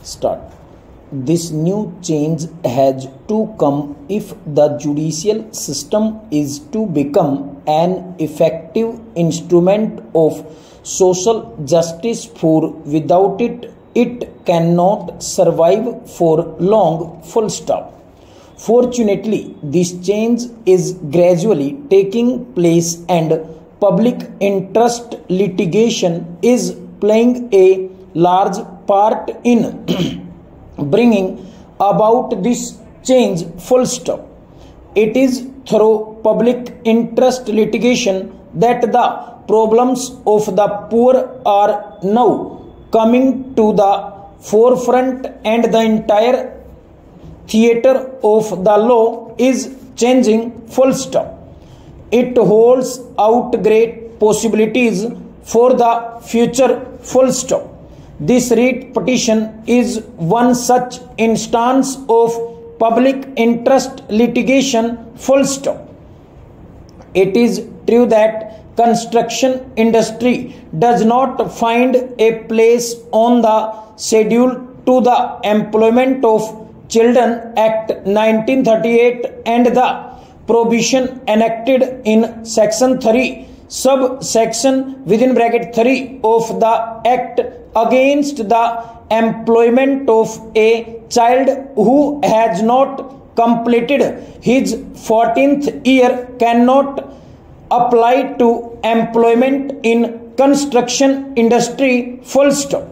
Start. This new change has to come if the judicial system is to become an effective instrument of social justice, for without it, it cannot survive for long, full stop. Fortunately, this change is gradually taking place and public interest litigation is playing a large part in bringing about this change, full stop. It is through public interest litigation that the problems of the poor are now coming to the forefront, and the entire theater of the law is changing, full stop. It holds out great possibilities for the future, full stop. This writ petition is one such instance of public interest litigation, full stop. It is true that construction industry does not find a place on the schedule to the Employment of Children Act 1938 and the provision enacted in section 3 subsection within bracket 3 of the act against the employment of a child who has not completed his 14th year cannot apply to employment in construction industry, full stop.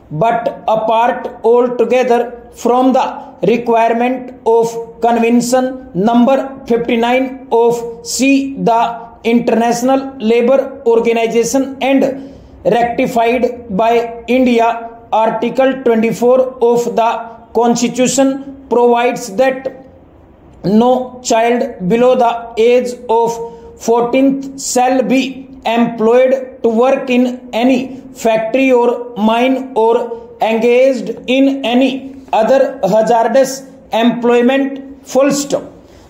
But apart altogether from the requirement of Convention number 59 of the International Labour Organization and ratified by India, Article 24 of the Constitution provides that no child below the age of 14th shall be employed to work in any factory or mine or engaged in any other hazardous employment, full stop.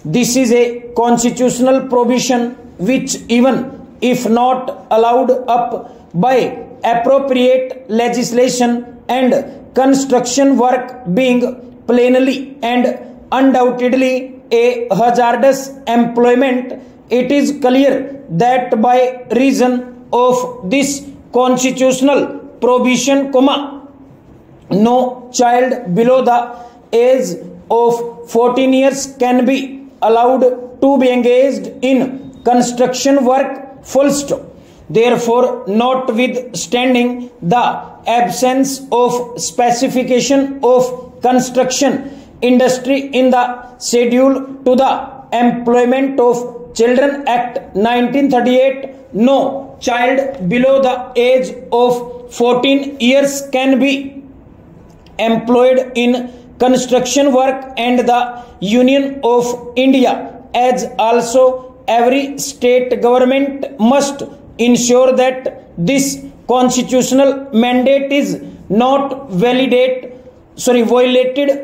This is a constitutional provision which, even if not allowed up by appropriate legislation and construction work being plainly and undoubtedly a hazardous employment, it is clear that by reason of this constitutional provision, no child below the age of 14 years can be allowed to be engaged in construction work, full stop. Therefore, notwithstanding the absence of specification of construction industry in the schedule to the Employment of Children Act 1938, no child below the age of 14 years can be employed in construction work, and the Union of India, as also every state government, must ensure that this constitutional mandate is not violated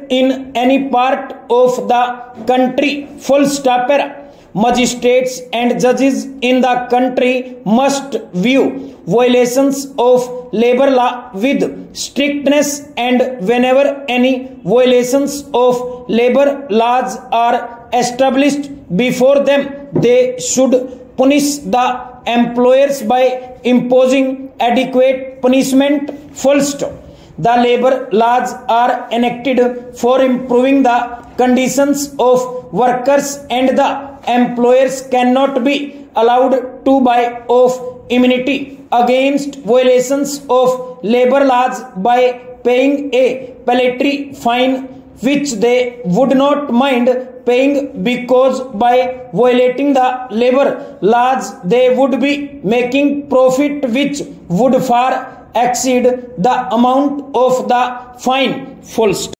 in any part of the country, full stop. Magistrates and judges in the country must view violations of labor law with strictness, and whenever any violations of labor laws are established before them, they should punish the employers by imposing adequate punishment, full stop. The labor laws are enacted for improving the conditions of workers, and the employers cannot be allowed to buy off immunity against violations of labor laws by paying a paltry fine which they would not mind paying, because by violating the labor laws they would be making profit which would far exceed the amount of the fine, full stop.